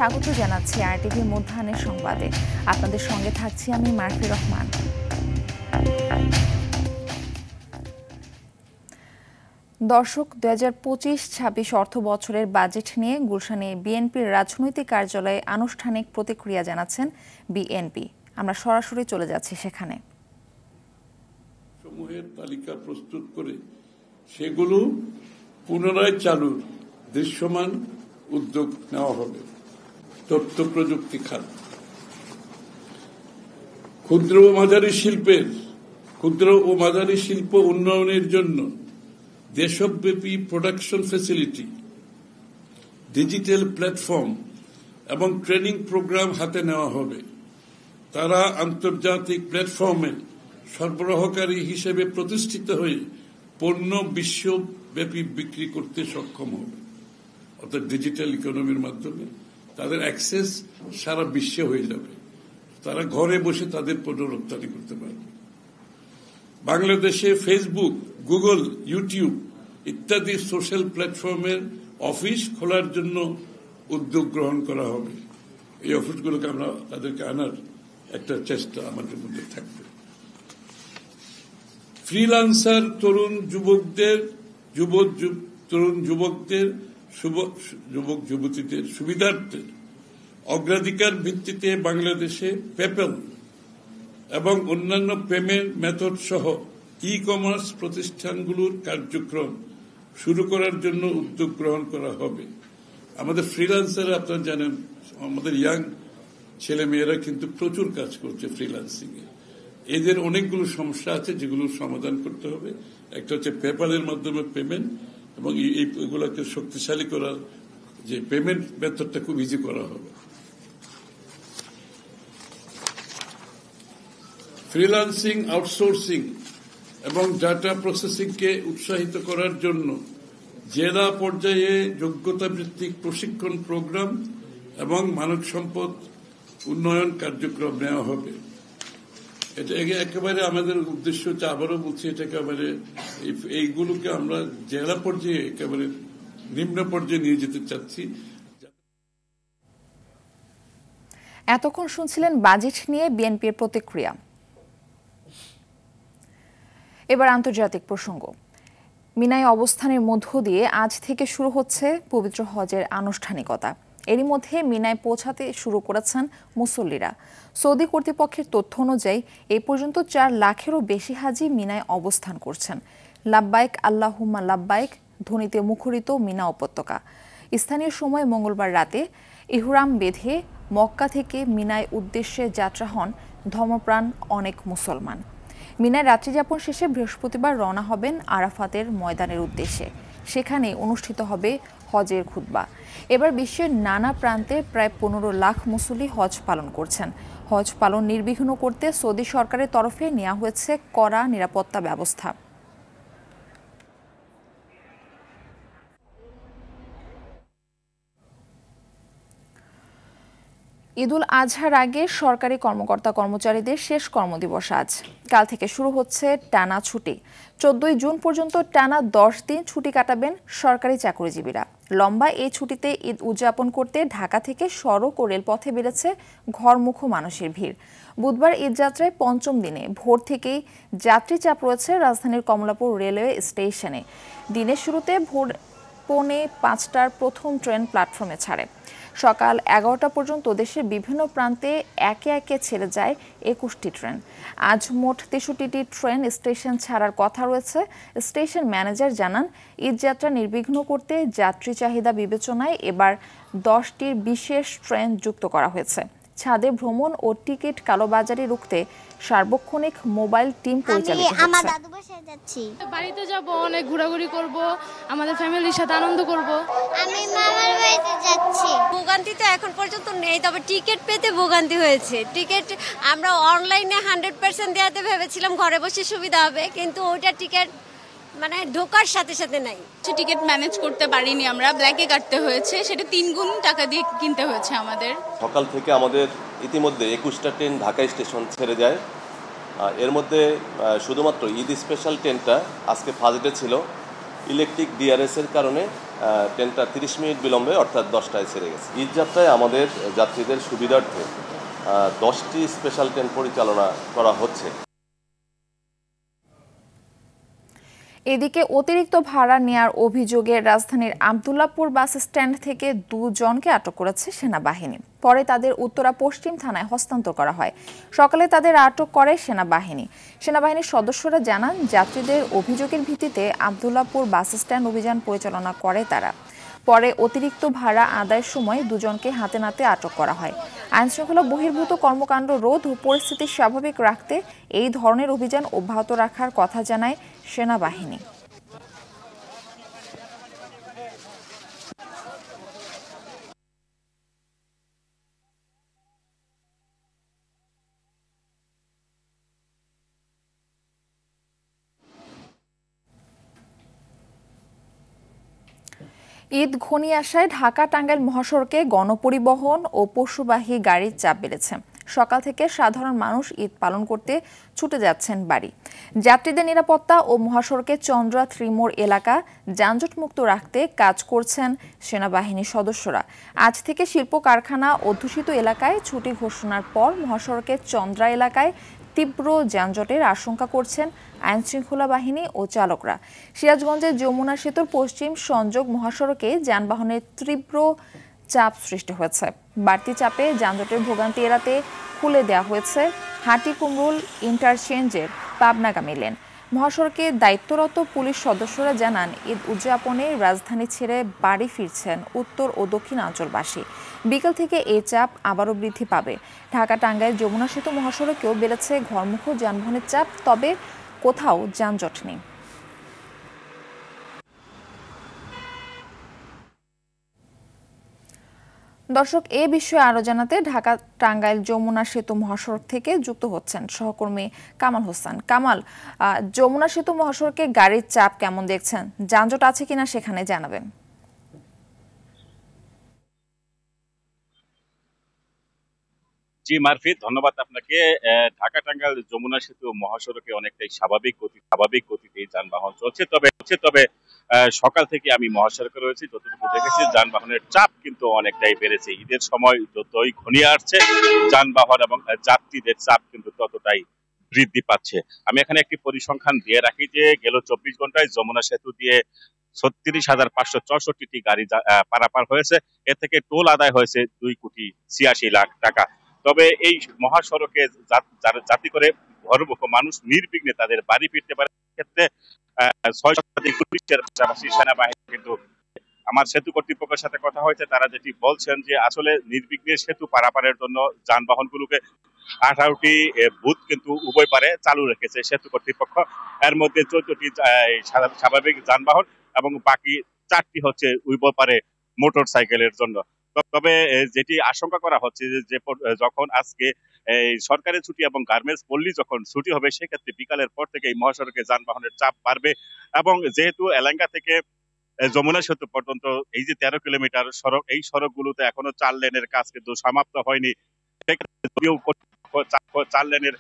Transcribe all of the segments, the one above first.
স্বাগত জানাচ্ছি আরটিভি মধ্যাহ্নের সংবাদে। আপনাদের সঙ্গে থাকছি আমি মারফি রহমান। দর্শক, 2025-26 অর্থ বছরের বাজেট নিয়ে গুলশানে বিএনপির রাজনৈতিক কার্যালয়ে আনুষ্ঠানিক প্রতিক্রিয়া জানাচ্ছেন বিএনপি। আমরা সরাসরি চলে যাচ্ছি সেখানে। সমূহের তালিকা প্রস্তুত করে সেগুলো পুনরায় চালুর দৃশ্যমান উদ্যোগ নেওয়া হবে। তথ্য প্রযুক্তি খাত, ক্ষুদ্র ও মাঝারি শিল্প উন্নয়নের জন্য দেশব্যাপী প্রোডাকশন ফ্যাসিলিটি, ডিজিটাল প্ল্যাটফর্ম এবং ট্রেনিং প্রোগ্রাম হাতে নেওয়া হবে। তারা আন্তর্জাতিক প্ল্যাটফর্মে সরবরাহকারী হিসেবে প্রতিষ্ঠিত হয়ে পণ্য বিশ্বব্যাপী বিক্রি করতে সক্ষম হবে। অর্থাৎ ডিজিটাল ইকোনমির মাধ্যমে তাদের অ্যাক্সেস সারা বিশ্বে হয়ে যাবে। তারা ঘরে বসে তাদের পণ্য রপ্তানি করতে পারবে। বাংলাদেশে ফেসবুক, গুগল, ইউটিউব ইত্যাদি সোশ্যাল প্ল্যাটফর্মের অফিস খোলার জন্য উদ্যোগ গ্রহণ করা হবে। এই অফিসগুলোকে আমরা তাদেরকে আনার একটা চেষ্টা আমাদের মধ্যে থাকবে। ফ্রিল্যান্সার তরুণ যুবতীদের সুবিধার্থে অগ্রাধিকার ভিত্তিতে বাংলাদেশে পেপ্যাল এবং অন্যান্য পেমেন্ট মেথড সহ ই কমার্স প্রতিষ্ঠানগুলোর কার্যক্রম শুরু করার জন্য উদ্যোগ গ্রহণ করা হবে। আমাদের ফ্রিল্যান্সার, আপনারা জানেন, আমাদের ইয়াং ছেলে মেয়েরা কিন্তু প্রচুর কাজ করছে ফ্রিল্যান্সিং এ। এদের অনেকগুলো সমস্যা আছে যেগুলোর সমাধান করতে হবে। একটা হচ্ছে পেপ্যালের মাধ্যমে পেমেন্ট, এবং এইগুলোকে শক্তিশালী করার যে পেমেন্ট মেথডটা খুব ইজি করা হবে। ফ্রিল্যান্সিং, আউটসোর্সিং এবং ডাটা প্রসেসিংকে উৎসাহিত করার জন্য জেলা পর্যায়ে যোগ্যতা ভিত্তিক প্রশিক্ষণ প্রোগ্রাম এবং মানব সম্পদ উন্নয়ন কার্যক্রম নেওয়া হবে। এটা একেবারে আমাদের উদ্দেশ্য হচ্ছে, আবারও বলছি, এটা একেবারে এইগুলোকে আমরা জেলা পর্যায়ে একেবারে নিম্ন পর্যায়ে নিয়ে যেতে চাচ্ছি। এতক্ষণ শুনছিলেন বাজেট নিয়ে বিএনপির প্রতিক্রিয়া। এবার আন্তর্জাতিক প্রসঙ্গ। মিনায় অবস্থানের মধ্য দিয়ে আজ থেকে শুরু হচ্ছে পবিত্র হজের আনুষ্ঠানিকতা। এরই মধ্যে মিনায় পৌঁছাতে শুরু করেছেন মুসল্লিরা। সৌদি কর্তৃপক্ষের তথ্য অনুযায়ী এই পর্যন্ত 4 লাখেরও বেশি হাজি মিনায় অবস্থান করছেন। লাব্বাইক আল্লাহুম্মা লাব্বাইক ধ্বনিতে মুখরিত মিনা উপত্যকা। স্থানীয় সময় মঙ্গলবার রাতে ইহরাম বেঁধে মক্কা থেকে মিনায় উদ্দেশ্যে যাত্রা হন ধর্মপ্রাণ অনেক মুসলমান। মিনায় রাত্রিযাপন শেষে বৃহস্পতিবার রওনা হবেন আরাফাতের ময়দানের উদ্দেশ্যে। সেখানে অনুষ্ঠিত হবে হজের খুতবা। এবার বিশ্বের নানা প্রান্তে প্রায় 15 লাখ মুসল্লি হজ পালন করছেন। হজ পালন নির্বিঘ্ন করতে সৌদি সরকারের তরফে নেওয়া হয়েছে কড়া নিরাপত্তা ব্যবস্থা। ঈদুল আজহার আগে সরকারি কর্মকর্তা কর্মচারীদের শেষ কর্মদিবস আজ। কাল থেকে শুরু হচ্ছে টানা ছুটি। 14 জুন পর্যন্ত টানা 10 দিন ছুটি কাটাবেন সরকারি চাকরিজীবীরা। লম্বা এই ছুটিতে ঈদ উদযাপন করতে ঢাকা থেকে সড়ক ও রেলপথে বেড়েছে ঘরমুখো মানুষের ভিড়। বুধবার ঈদযাত্রায় 5ম দিনে ভোর থেকেই যাত্রী চাপ রয়েছে রাজধানীর কমলাপুর রেলওয়ে স্টেশনে। দিনের শুরুতে ভোর 4:45টার প্রথম ট্রেন প্ল্যাটফর্মে ছাড়ে। সকাল 11টা পর্যন্ত দেশের বিভিন্ন প্রান্তে একে একে ছেড়ে যায় 21টি ট্রেন। আজ মোট 63টি ট্রেন স্টেশন ছাড়ার কথা রয়েছে। স্টেশন ম্যানেজার জানান, ঈদযাত্রা নির্বিঘ্ন করতে যাত্রী চাহিদা বিবেচনায় এবার 10টির বিশেষ ট্রেন যুক্ত করা হয়েছে। ছাদে ভ্রমণ ও টিকিট কালোবাজারি রুখতে সার্বক্ষণিক মোবাইল টিম পরিচালিত হচ্ছে। আমার দাদু বাসায় যাচ্ছি, বাড়িতে যাব, অনেক ঘোরাঘুরি করব, আমাদের ফ্যামিলির সাথে আনন্দ করব। আমি মামার বাড়িতে যাচ্ছি। ভোগান্তি তো এখন পর্যন্ত নেই, তবে টিকিট পেতে ভোগান্তি হয়েছে। টিকিট আমরা অনলাইনে 100% দেওয়াতে ভেবেছিলাম ঘরে বসে সুবিধা হবে, কিন্তু ওইটা টিকিট মানে ঢোকার সাথে সাথে নাই। টিকিট ম্যানেজ করতে পারিনি, আমরা ব্ল্যাকে কাটতে হয়েছে, সেটা 3 গুণ টাকা দিয়ে কিনতে হয়েছে আমাদের। সকাল থেকে আমাদের ইতিমধ্যে 21টা ট্রেন ঢাকা স্টেশন ছেড়ে যায়। এর মধ্যে শুধুমাত্র ঈদ স্পেশাল ট্রেনটা আজকে ফার্স্ট ডে ছিল। ইলেকট্রিক ডিআরএস এর কারণে ট্রেনটা 30 মিনিট বিলম্বে অর্থাৎ 10টায় ছেড়ে গেছে। ঈদ যাত্রায় আমাদের যাত্রীদের সুবিধার্থে 10টি স্পেশাল ট্রেন পরিচালনা করা হচ্ছে। এদিকে অতিরিক্ত ভাড়া নেয়ার অভিযোগে রাজধানীর আব্দুল্লাহপুর বাস স্ট্যান্ড থেকে 2 জনকে আটক করেছে সেনাবাহিনী। পরে তাদের উত্তরা পশ্চিম থানায় হস্তান্তর করা হয়। সকালে তাদের আটক করে সেনাবাহিনী। সেনাবাহিনীর সদস্যরা জানান, যাত্রীদের অভিযোগের ভিত্তিতে আব্দুল্লাহপুর বাস স্ট্যান্ড অভিযান পরিচালনা করে তারা। পরে অতিরিক্ত ভাড়া আদায়ের সময় 2 জনকে হাতে নাতে আটক করা হয়। আইনশৃঙ্খলা বহির্ভূত কর্মকাণ্ড রোধ ও পরিস্থিতি স্বাভাবিক রাখতে এই ধরনের অভিযান অব্যাহত রাখার কথা জানায় সেনাবাহিনী। ঈদ ঘনিয়ে আসায় ঢাকা টাঙ্গাইল মহাসড়কে গণপরিবহন ও পশুবাহী গাড়ির চাপ বেড়েছে। সকাল থেকে সাধারণ মানুষ ঈদ পালন করতে ছুটে যাচ্ছেন বাড়ি। যাত্রীদের নিরাপত্তা ও মহাসড়কে চন্দ্রা ত্রিমোড় এলাকা যানজটমুক্ত রাখতে কাজ করছেন সেনাবাহিনীর সদস্যরা। আজ থেকে শিল্প কারখানা অধ্যুষিত এলাকায় ছুটি ঘোষণার পর মহাসড়কের চন্দ্রা এলাকায় তীব্র যানজটের আশঙ্কা করছেন আইনশৃঙ্খলা বাহিনী ও চালকরা। সিরাজগঞ্জের যমুনা সেতুর পশ্চিম সংযোগ মহাসড়কে যানবাহনের তীব্র চাপ সৃষ্টি হয়েছে। বাড়তি চাপে যানজটের ভোগান্তি এড়াতে খুলে দেওয়া হয়েছে হাটিকুমরুল ইন্টারচেঞ্জের পাবনাগামী লেন। মহাসড়কে দায়িত্বরত পুলিশ সদস্যরা জানান, ঈদ উদযাপনে রাজধানী ছেড়ে বাড়ি ফিরছেন উত্তর ও দক্ষিণাঞ্চলবাসী। বিকেল থেকে এই চাপ আবারও বৃদ্ধি পাবে। ঢাকা টাঙ্গাইল যমুনা সেতু মহাসড়কেও বেড়েছে ঘরমুখ যানবাহনের চাপ, তবে কোথাও যানজট নেই। দর্শক, এ বিষয়ে আরো জানাতে ঢাকা টাঙ্গাইল যমুনা সেতু মহাসড়ক থেকে যুক্ত হচ্ছেন সহকর্মী কামাল হোসেন। কামাল, যমুনা সেতু মহাসড়কে গাড়ির চাপ কেমন দেখছেন? যানজট আছে কিনা সেখানে জানাবেন। জি মারফি, ধন্যবাদ আপনাকে। ঢাকা টাঙ্গাইল যমুনা সেতু মহাসড়কে অনেকটাই স্বাভাবিক গতিতে যানবাহন চলছে। তবে সকাল থেকে আমি মহাসড়কে রয়েছি, যতটুকু দেখেছি যানবাহনের চাপ কিন্তু অনেকটাই বেড়েছে। ঈদের সময় যতই ঘনিয়ে আসছে যানবাহন এবং যাত্রীদের চাপ কিন্তু ততটাই বৃদ্ধি পাচ্ছে। আমি এখানে একটি পরিসংখ্যান দিয়ে রাখি যে গেল 24 ঘন্টায় যমুনা সেতু দিয়ে 36,564টি গাড়ি পারাপার হয়েছে। এ থেকে টোল আদায় হয়েছে 2,86,00,000 টাকা। তবে এই মহাসড়কে যাত্রী করে ঘরমুখ মানুষ নির্বিঘ্নে তাদের বাড়ি ফিরতে পারে। ক্ষেত্রে 6 শতাধিক পুলিশের পাশাপাশি সেনাবাহিনী কিন্তু আমার সেতু কর্তৃপক্ষের সাথে কথা হয়েছে, তারা যেটি বলছেন যে আসলে নির্বিঘ্নে সেতু পারাপারের জন্য যানবাহনগুলোকে 18টি বুথ কিন্তু উভয় পারে চালু রেখেছে সেতু কর্তৃপক্ষ। এর মধ্যে 14টি স্বাভাবিক যানবাহন এবং বাকি 4টি হচ্ছে উভয় পারে মোটর সাইকেলের জন্য। তবে যেটি আশঙ্কা করা হচ্ছে যে যখন আজকে এই সরকারি ছুটি এবং গার্মেন্টস পল্লী যখন ছুটি হবে, সেক্ষেত্রে বিকালের পর থেকে এই মহাসড়কে যানবাহনের চাপ বাড়বে। এবং যেহেতু এলাঙ্গা থেকে যমুনা সেতু পর্যন্ত এই যে 13 কিলোমিটার সড়ক, এই সড়কগুলোতে এখনো 4 লেনের কাজ কিন্তু সমাপ্ত হয়নি। সেক্ষেত্রে যদিও 4 লেনের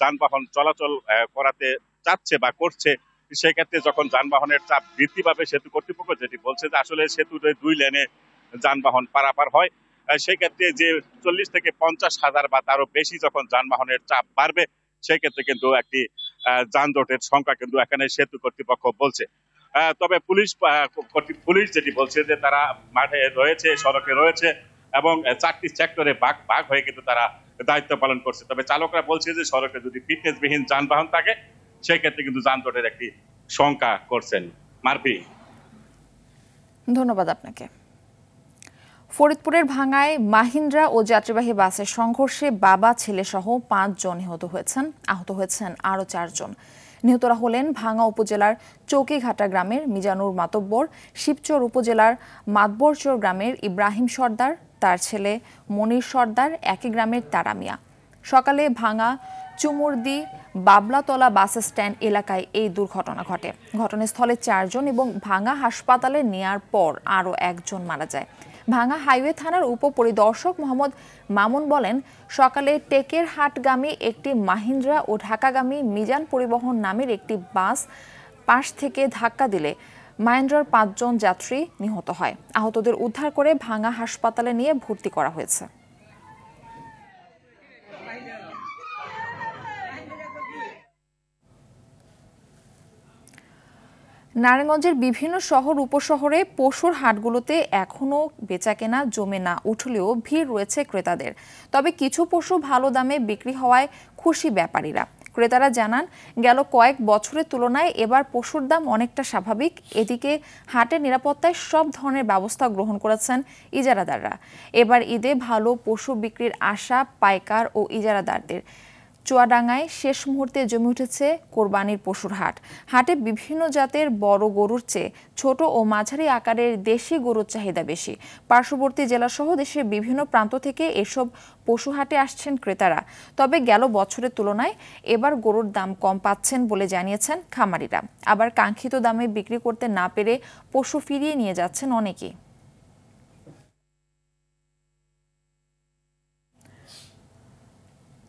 যানবাহন চলাচল করাতে চাচ্ছে বা করছে, সেক্ষেত্রে যখন যানবাহনের চাপ বৃদ্ধি পাবে, সেতু কর্তৃপক্ষ যেটি বলছে যে আসলে সেতুতে 2 লেনে যানবাহন পারাপার হয়, সেই ক্ষেত্রে যে 40 থেকে 50 হাজার বা তারও বেশি যখন যানবাহনের চাপ বাড়বে, সেই ক্ষেত্রে কিন্তু একটি যানজটের সংখ্যা কিন্তু এখানে সেতু কর্তৃপক্ষ বলছে। তবে পুলিশ যেটি বলছে যে তারা মাঠে রয়েছে, সড়কে রয়েছে এবং 4টি সেক্টরে ভাগ হয়ে কিন্তু তারা দায়িত্ব পালন করছে। তবে চালকরা বলছে যে সড়কে যদি ফিটনেসবিহীন যানবাহন থাকে, সেই ক্ষেত্রে কিন্তু যানজটের একটি শঙ্কা করছেন। মারফি, ধন্যবাদ আপনাকে। ফরিদপুরের ভাঙ্গায় মাহিন্দ্রা ও যাত্রীবাহী বাসের সংঘর্ষে বাবা ছেলে সহ 5 জন আহত হয়েছেন আরও 4 জন। নিহতরা হলেন ভাঙ্গা উপজেলার চৌকিঘাটা গ্রামের মিজানুর মাতব্বর, শিবচর উপজেলার মাতবরচর গ্রামের ইব্রাহিম সর্দার, তার ছেলে মনির সর্দার, একই গ্রামের তারা মিয়া। সকালে ভাঙ্গা চুমুরদি বাবলাতলা বাস স্ট্যান্ড এলাকায় এই দুর্ঘটনা ঘটে। ঘটনাস্থলে 4 জন এবং ভাঙ্গা হাসপাতালে নেয়ার পর আরও 1 জন মারা যায়। ভাঙ্গা হাইওয়ে থানার উপপরিদর্শক মোহাম্মদ মামুন বলেন, সকালে টেকেরহাটগামী একটি মাহিন্দ্রা ও ঢাকাগামী মিজান পরিবহন নামের একটি বাস পাশ থেকে ধাক্কা দিলে মাহেন্দ্রার 5 জন যাত্রী নিহত হয়। আহতদের উদ্ধার করে ভাঙ্গা হাসপাতালে নিয়ে ভর্তি করা হয়েছে। নারায়ণগঞ্জের বিভিন্ন শহর উপশহরে পশুর হাটগুলোতে এখনও বেচাকেনা জমে না উঠলেও ভিড় রয়েছে ক্রেতাদের। তবে কিছু পশু ভালো দামে বিক্রি হওয়ায় খুশি ব্যাপারীরা। ক্রেতারা জানান, গেল কয়েক বছরের তুলনায় এবার পশুর দাম অনেকটা স্বাভাবিক। এদিকে হাটের নিরাপত্তায় সব ধরনের ব্যবস্থা গ্রহণ করেছেন ইজারাদাররা। এবার ঈদে ভালো পশু বিক্রির আশা পাইকার ও ইজারাদারদের। চুয়াডাঙ্গায় শেষ মুহূর্তে জমে উঠেছে কোরবানির পশুর হাট। হাটে বিভিন্ন জাতের বড় গরুর চেয়ে ছোট ও মাঝারি আকারের দেশি গরুর চাহিদা বেশি। পার্শ্ববর্তী জেলাসহ দেশের বিভিন্ন প্রান্ত থেকে এসব পশু হাটে আসছেন ক্রেতারা। তবে গেল বছরের তুলনায় এবার গরুর দাম কম পাচ্ছেন বলে জানিয়েছেন খামারিরা। আবার কাঙ্ক্ষিত দামে বিক্রি করতে না পেরে পশু ফিরিয়ে নিয়ে যাচ্ছেন অনেকেই।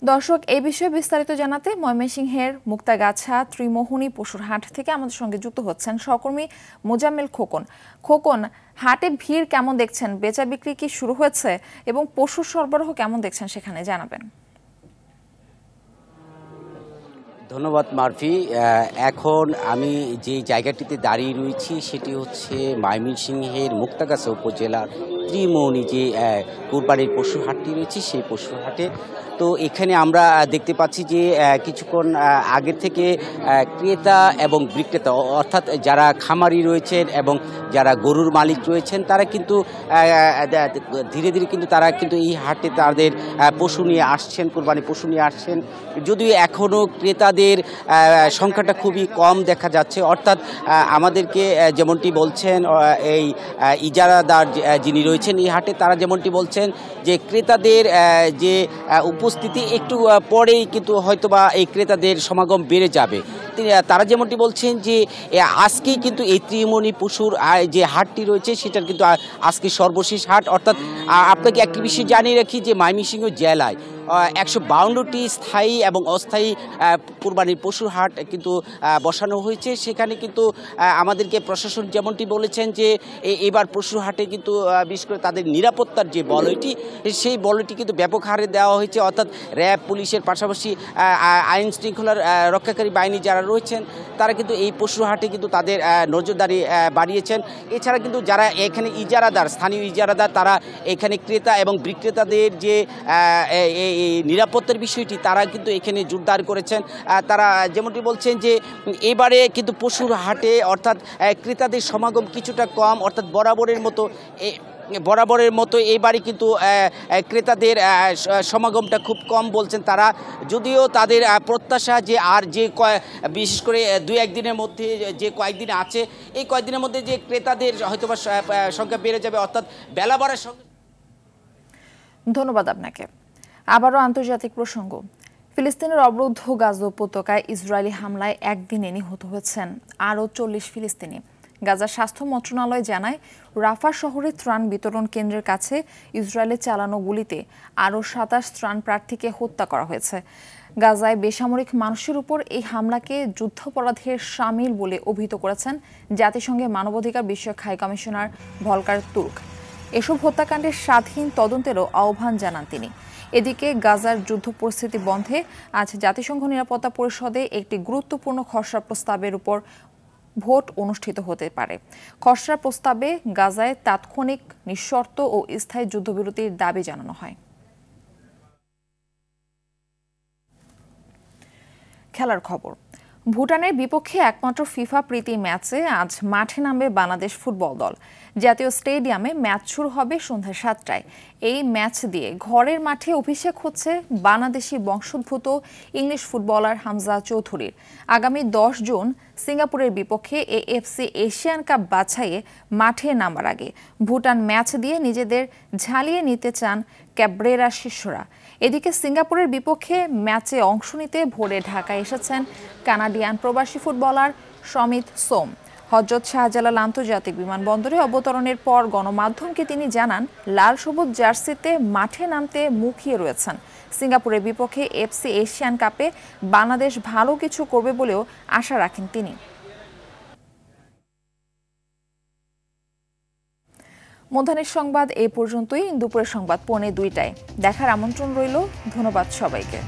দর্শক, এই বিষয়ে বিস্তারিত জানাতে ময়মনসিংহের মুক্তাগাছা ত্রিমোহনী পশুর হাট থেকে আমাদের সঙ্গে যুক্ত হচ্ছেন সহকর্মী মোজাম্মেল খোকন। খোকন, হাটে ভিড় কেমন দেখছেন? বেচা বিক্রি কি শুরু হয়েছে এবং পশুর সরবরাহ কেমন দেখছেন সেখানে জানাবেন। ধন্যবাদ মারফি। এখন আমি যে জায়গাটিতে দাঁড়িয়ে রয়েছি সেটি হচ্ছে ময়মনসিংহের মুক্তাগাছা উপজেলার ত্রিমোহনী যে কোরবানির পশু হাটটি রয়েছে সেই পশু হাটে। তো এখানে আমরা দেখতে পাচ্ছি যে কিছুক্ষণ আগে থেকে ক্রেতা এবং বিক্রেতা অর্থাৎ যারা খামারি রয়েছেন এবং যারা গরুর মালিক রয়েছেন তারা কিন্তু ধীরে ধীরে কিন্তু তারা কিন্তু এই হাটে তাদের পশু নিয়ে আসছেন, কোরবানি পশু নিয়ে আসছেন। যদিও এখনও ক্রেতাদের সংখ্যাটা খুবই কম দেখা যাচ্ছে। অর্থাৎ আমাদেরকে যেমনটি বলছেন এই ইজারাদার যিনি রয়েছেন এই হাটে, তারা যেমনটি বলছেন যে ক্রেতাদের যে উপস্থিতি একটু পরেই কিন্তু হয়তোবা এই ক্রেতাদের সমাগম বেড়ে যাবে। তারা যেমনটি বলছেন যে আজকেই কিন্তু এই ত্রিমোহনী পশুর যে হাটটি রয়েছে সেটার কিন্তু আজকে সর্বশেষ হাট। অর্থাৎ আপনাকে একটি বিষয় জানিয়ে রাখি যে ময়মনসিংহ জেলায় 152টি স্থায়ী এবং অস্থায়ী কোরবানির পশুর হাট কিন্তু বসানো হয়েছে। সেখানে কিন্তু আমাদেরকে প্রশাসন যেমনটি বলেছেন যে এবার পশুর হাটে কিন্তু বিশেষ করে তাদের নিরাপত্তার যে বলয়টি সেই বলয়টি কিন্তু ব্যাপক হারে দেওয়া হয়েছে। অর্থাৎ র্যাব, পুলিশের পাশাপাশি আইন শৃঙ্খলার রক্ষাকারী বাহিনী যারা রয়েছেন তারা কিন্তু এই পশুর হাটে কিন্তু তাদের নজরদারি বাড়িয়েছেন। এছাড়া কিন্তু যারা এখানে ইজারাদার, স্থানীয় ইজারাদার, তারা এখানে ক্রেতা এবং বিক্রেতাদের যে নিরাপত্তার বিষয়টি তারা কিন্তু এখানে জোরদার করেছেন। তারা যেমনটি বলছেন যে এবারে কিন্তু পশুর হাটে অর্থাৎ ক্রেতাদের সমাগম কিছুটা কম, অর্থাৎ বরাবরের মতো এইবারই কিন্তু ক্রেতাদের সমাগমটা খুব কম বলছেন তারা। যদিও তাদের প্রত্যাশা যে আর যে বিশেষ করে 2-1 দিনের মধ্যে যে কয়েকদিন আছে এই কয়েকদিনের মধ্যে যে ক্রেতাদের হয়তোবা সংখ্যা বেড়ে যাবে, অর্থাৎ বেলা বাড়ার সঙ্গে। ধন্যবাদ আপনাকে। আবারও আন্তর্জাতিক প্রসঙ্গ। ফিলিস্তিনের অবরুদ্ধ গাজা উপত্যকায় ইসরায়েলি হামলায় একদিনে নিহত হয়েছেন আরও 40 ফিলিস্তিনি। গাজার স্বাস্থ্য মন্ত্রণালয় জানায়, রাফা শহরে ত্রাণ বিতরণ কেন্দ্রের কাছে ইসরায়েলের চালানো গুলিতে আরও 27 ত্রাণ প্রার্থীকে হত্যা করা হয়েছে। গাজায় বেসামরিক মানুষের উপর এই হামলাকে যুদ্ধাপরাধের শামিল বলে অভিহিত করেছেন জাতিসংঘের মানবাধিকার বিষয়ক হাই কমিশনার ভলকার তুর্ক। এসব হত্যাকাণ্ডের স্বাধীন তদন্তেরও আহ্বান জানান তিনি। এদিকে গাজার যুদ্ধ পরিস্থিতি বন্ধে আজ জাতিসংঘ নিরাপত্তা পরিষদে একটি গুরুত্বপূর্ণ খসড়া প্রস্তাবের উপর ভোট অনুষ্ঠিত হতে পারে। খসড়া প্রস্তাবে গাজায় তাৎক্ষণিক, নিঃশর্ত ও স্থায়ী যুদ্ধবিরতির দাবি জানানো হয়। খেলার খবর। ভুটানের বিপক্ষে একমাত্র ফিফা প্রীতি ম্যাচে আজ মাঠে নামবে বাংলাদেশ ফুটবল দল। জাতীয় স্টেডিয়ামে ম্যাচ শুরু হবে সন্ধ্যা 7টায়। এই ম্যাচ দিয়ে ঘরের মাঠে অভিষেক হচ্ছে বাংলাদেশি বংশোদ্ভূত ইংলিশ ফুটবলার হামজা চৌধুরীর। আগামী 10 জুন সিঙ্গাপুরের বিপক্ষে এএফসি এশিয়ান কাপ বাছাইয়ে মাঠে নামার আগে ভুটান ম্যাচ দিয়ে নিজেদের ঝালিয়ে নিতে চান ক্যাব্রেরা শিষ্যরা। এদিকে সিঙ্গাপুরের বিপক্ষে ম্যাচে অংশ নিতে ভোরে ঢাকায় এসেছেন কানাডিয়ান প্রবাসী ফুটবলার সমিত সোম। হযরত শাহজালাল আন্তর্জাতিক বিমানবন্দরে অবতরণের পর গণমাধ্যমকে তিনি জানান, লাল সবুজ জার্সিতে মাঠে নামতে মুখিয়ে রয়েছেন। সিঙ্গাপুরের বিপক্ষে এফসি এশিয়ান কাপে বাংলাদেশ ভালো কিছু করবে বলেও আশা রাখেন তিনি। মধ্যাহ্নের সংবাদ এই পর্যন্তই। দুপুরের সংবাদ 1:45টায় দেখার আমন্ত্রণ রইল। ধন্যবাদ সবাইকে।